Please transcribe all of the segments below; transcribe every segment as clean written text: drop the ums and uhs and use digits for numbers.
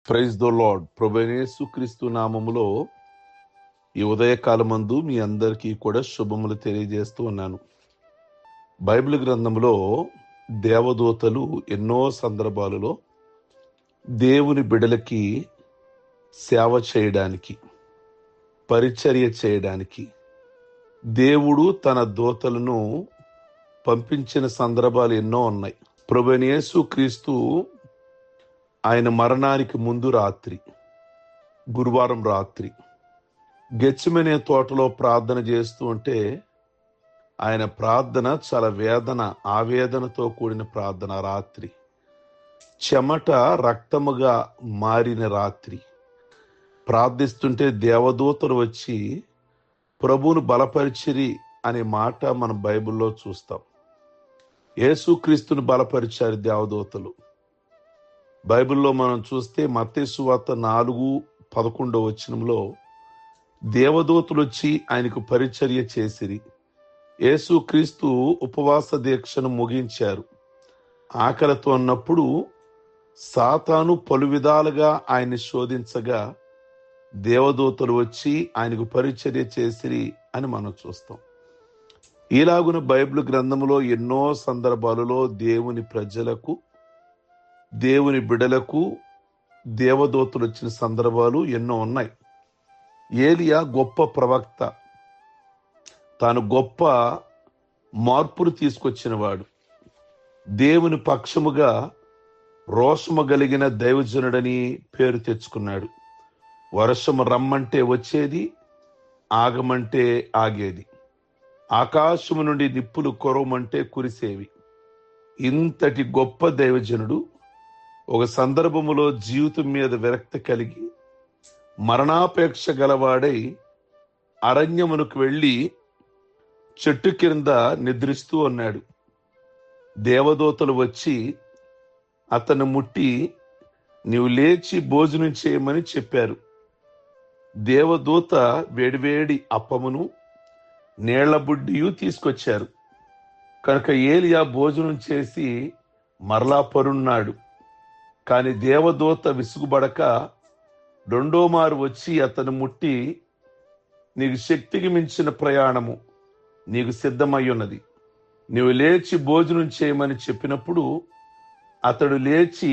Praise the lord. ప్రభువైన యేసుక్రీస్తు నామములో ఈ ఉదయకాలమందు మీ అందరికీ కూడా శుభములు తెలియజేస్తూ ఉన్నాను. బైబిల్ గ్రంథంలో దేవదూతలు ఎన్నో సందర్భాలలో దేవుని బిడలకి సేవ చేయడానికి, పరిచర్య చేయడానికి దేవుడు తన దూతలను పంపించిన సందర్భాలు ఎన్నో ఉన్నాయి. ప్రభువైన యేసుక్రీస్తు ఆయన మరణానికి ముందు రాత్రి, గురువారం రాత్రి గెత్సెమనే తోటలో ప్రార్థన చేస్తూ ఉంటే ఆయన ప్రార్థన చాలా ఆవేదనతో కూడిన ప్రార్థన. రాత్రి చెమట రక్తముగా మారిన రాత్రి ప్రార్థిస్తుంటే దేవదూతలు వచ్చి ప్రభువును బలపరిచిరి అనే మాట మనం బైబిల్లో చూస్తాం. యేసుక్రీస్తును బలపరిచారు దేవదూతలు. బైబిల్లో మనం చూస్తే మత్తయి సువార్త 4:11 దేవదూతలు వచ్చి ఆయనకు పరిచర్య చేసిరి. యేసుక్రీస్తు ఉపవాస దీక్షను ముగించారు. ఆకలితో ఉన్నప్పుడు సాతాను పలు విధాలుగా ఆయన్ని శోధించగా దేవదూతలు వచ్చి ఆయనకు పరిచర్య చేసిరి అని మనం చూస్తాం. ఇలాగున బైబిల్ గ్రంథంలో ఎన్నో సందర్భాలలో దేవుని ప్రజలకు, దేవుని బిడలకు దేవదూతలు వచ్చిన సందర్భాలు ఎన్నో ఉన్నాయి. ఏలియా గొప్ప ప్రవక్త, తాను గొప్ప మార్పును తీసుకొచ్చినవాడు, దేవుని పక్షముగా రోషము కలిగిన దైవజనుడని పేరు తెచ్చుకున్నాడు. వర్షము రమ్మంటే వచ్చేది, ఆగమంటే ఆగేది. ఆకాశము నుండి నిప్పులు కురవమంటే కురిసేవి. ఇంతటి గొప్ప దైవజనుడు ఒక సందర్భములో జీవితం మీద విరక్తి కలిగి మరణాపేక్ష గలవాడై అరణ్యమునకు వెళ్ళి చెట్టు కింద నిద్రిస్తూ ఉన్నాడు. దేవదూతలు వచ్చి అతను ముట్టి నీవు లేచి భోజనం చేయమని చెప్పారు. దేవదూత వేడివేడి అప్పమును నీళ్ల బుడ్డియు తీసుకొచ్చారు. కనుక ఏలియా భోజనం చేసి మరలా పరున్నాడు. కాని దేవదూత విసుగుబడక రెండో మారు వచ్చి అతను ముట్టి నీకు శక్తికి మించిన ప్రయాణము నీకు సిద్ధమై ఉన్నది, నీవు లేచి భోజనం చేయమని చెప్పినప్పుడు అతడు లేచి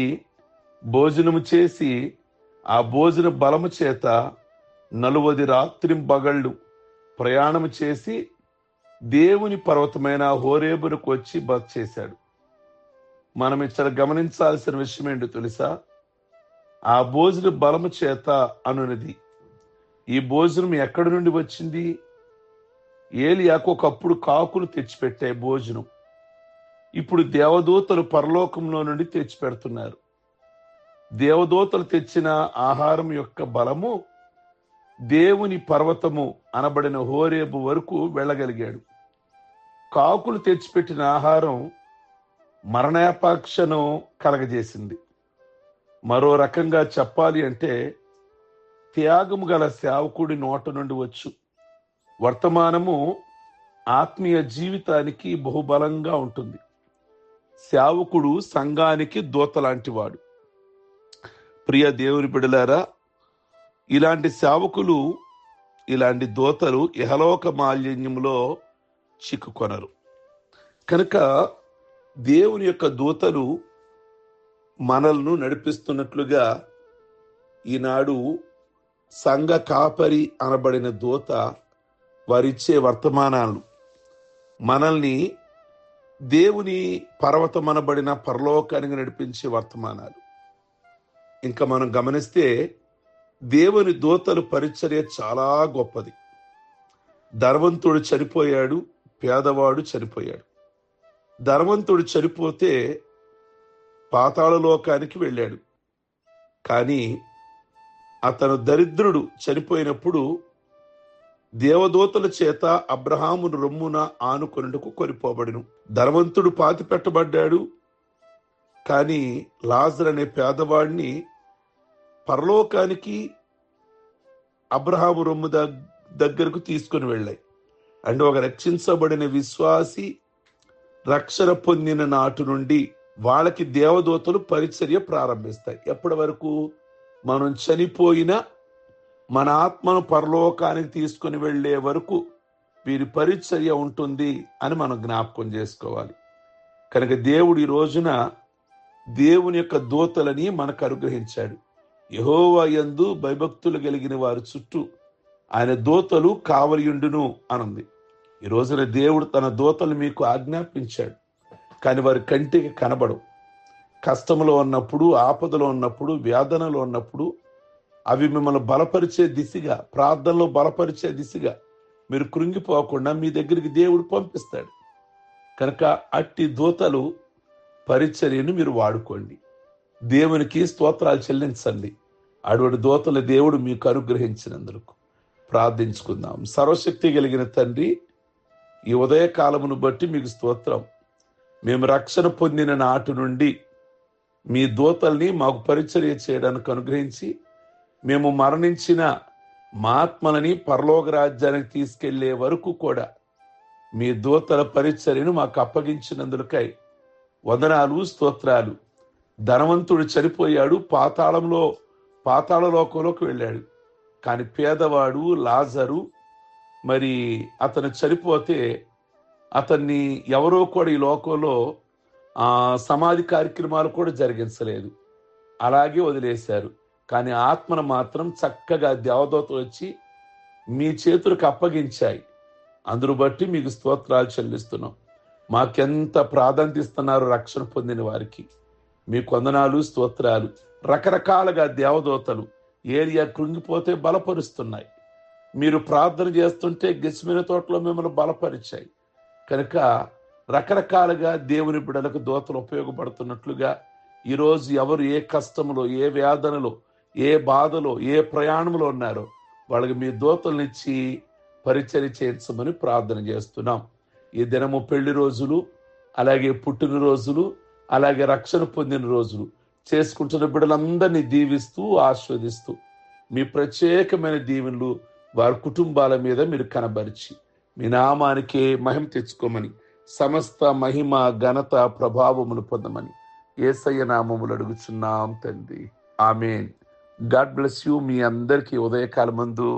భోజనము చేసి ఆ భోజన బలము చేత 40 రాత్రింబగళ్ళు ప్రయాణము చేసి దేవుని పర్వతమైన హోరేబునకు వచ్చి బస చేశాడు. మనం ఇక్కడ గమనించాల్సిన విషయం ఏంటో తెలుసా? ఆ భోజన బలము చేత అనున్నది. ఈ భోజనం ఎక్కడి నుండి వచ్చింది? ఏలియాకు ఒకప్పుడు కాకులు తెచ్చిపెట్టాయి భోజనం. ఇప్పుడు దేవదూతలు పరలోకంలో నుండి తెచ్చిపెడుతున్నారు. దేవదూతలు తెచ్చిన ఆహారం యొక్క బలము దేవుని పర్వతము అనబడిన హోరేబు వరకు వెళ్ళగలిగాడు. కాకులు తెచ్చిపెట్టిన ఆహారం మరణాపేక్షను కలగజేసింది. మరో రకంగా చెప్పాలి అంటే త్యాగము గల సేవకుడి నోట నుండి వచ్చు వర్తమానము ఆత్మీయ జీవితానికి బహుబలంగా ఉంటుంది. సేవకుడు సంఘానికి దూత లాంటివాడు. ప్రియ దేవుని బిడ్డలారా, ఇలాంటి సేవకులు, ఇలాంటి దూతలు ఇహలోక మాలిన్యంలో చిక్కుకొనరు. కనుక దేవుని యొక్క దూతలు మనల్ని నడిపిస్తున్నట్లుగా ఈనాడు సంఘ కాపరి అనబడిన దూత వారిచ్చే వర్తమానాలు మనల్ని దేవుని పర్వతం అనబడిన పరలోకానికి నడిపించే వర్తమానాలు. ఇంకా మనం గమనిస్తే దేవుని దూతలు పరిచర్య చాలా గొప్పది. ధనవంతుడు చనిపోయాడు, పేదవాడు చనిపోయాడు. ధనవంతుడు చనిపోతే పాతాళ లోకానికి వెళ్ళాడు. కానీ అతను దరిద్రుడు చనిపోయినప్పుడు దేవదూతల చేత అబ్రహామును రొమ్మున ఆనుకొనుటకు కొనిపోబడిను. ధనవంతుడు పాతి పెట్టబడ్డాడు. కానీ లాజరు అనే పేదవాడిని పరలోకానికి అబ్రహాము రొమ్ము దగ్గరకు తీసుకుని వెళ్ళాయి. అంటే ఒక రక్షించబడిన విశ్వాసి రక్షణ పొందిన నాటి నుండి వాళ్ళకి దేవదూతలు పరిచర్య ప్రారంభిస్తాయి. ఎప్పటి వరకు? మనం చనిపోయిన మన ఆత్మను పరలోకానికి తీసుకుని వెళ్ళే వరకు వీరి పరిచర్య ఉంటుంది అని మనం జ్ఞాపకం చేసుకోవాలి. కనుక దేవుడు ఈ రోజున దేవుని యొక్క దూతలని మనకు అనుగ్రహించాడు. యెహోవా యందు భయభక్తులు కలిగిన వారి చుట్టూ ఆయన దూతలు కావలియుండును అనుంది. ఈ రోజున దేవుడు తన దూతలు మీకు ఆజ్ఞాపించాడు, కానీ వారి కంటికి కనబడవు. కష్టంలో ఉన్నప్పుడు, ఆపదలో ఉన్నప్పుడు, వేదనలో ఉన్నప్పుడు అవి మిమ్మల్ని బలపరిచే దిశగా, ప్రార్థనలో బలపరిచే దిశగా మీరు కృంగిపోకుండా మీ దగ్గరికి దేవుడు పంపిస్తాడు. కనుక అట్టి దూతలు పరిచర్యను మీరు వాడుకోండి. దేవునికి స్తోత్రాలు చెల్లించండి. అటువంటి దూతల దేవుడు మీకు అనుగ్రహించినందుకు ప్రార్థించుకుందాం. సర్వశక్తి కలిగిన తండ్రి, ఈ ఉదయకాలమును బట్టి మీకు స్తోత్రం. మేము రక్షణ పొందిన నాటి నుండి మీ దూతల్ని మాకు పరిచర్య చేయడానికి అనుగ్రహించి, మేము మరణించిన మా ఆత్మలని పరలోక రాజ్యానికి తీసుకెళ్లే వరకు కూడా మీ దూతల పరిచర్యను మాకు అప్పగించినందుకై వందనాలు, స్తోత్రాలు. ధనవంతుడు చనిపోయాడు, పాతాళ లోకంలోకి వెళ్ళాడు. కానీ పేదవాడు లాజరు, మరి అతను చనిపోతే అతన్ని ఎవరో కూడా ఈ లోకంలో సమాధి కార్యక్రమాలు కూడా జరిగించలేదు, అలాగే వదిలేశారు. కానీ ఆత్మను మాత్రం చక్కగా దేవదూతలు వచ్చి మీ చేతులకు అప్పగించాయి. అందును బట్టి మీకు స్తోత్రాలు చెల్లిస్తున్నాం. మాకెంత ప్రాధాన్యత ఇస్తున్నారు రక్షణ పొందిన వారికి. మీకు వందనాలు, స్తోత్రాలు. రకరకాలుగా దేవదూతలు ఏలియా కృంగిపోతే బలపరుస్తున్నాయి. మీరు ప్రార్థన చేస్తుంటే గెస్మెన తోటలో మిమ్మల్ని బలపరిచాయి. కనుక రకరకాలుగా దేవుని బిడ్డలకు దూతలు ఉపయోగపడుతున్నట్లుగా ఈరోజు ఎవరు ఏ కష్టంలో, ఏ వేదనలో, ఏ బాధలో, ఏ ప్రయాణంలో ఉన్నారో వాళ్ళకి మీ దూతలనిచ్చి పరిచర్య చేయించమని ప్రార్థన చేస్తున్నాం. ఈ దినము పెళ్లి రోజులు, అలాగే పుట్టినరోజులు, అలాగే రక్షణ పొందిన రోజులు చేసుకుంటున్న బిడ్డలందరినీ దీవిస్తూ ఆస్వాదిస్తూ మీ ప్రత్యేకమైన దీవెనలు వారి కుటుంబాల మీద మీరు కనబరిచి మీ నామానికే మహిమ తెచ్చుకోమని, సమస్త మహిమ, ఘనత, ప్రభావములు పొందమని యేసయ్య నామములు అడుగుచున్నాం తండ్రి. ఆమేన్. God bless you. మీ అందరికీ ఉదయకాలమందు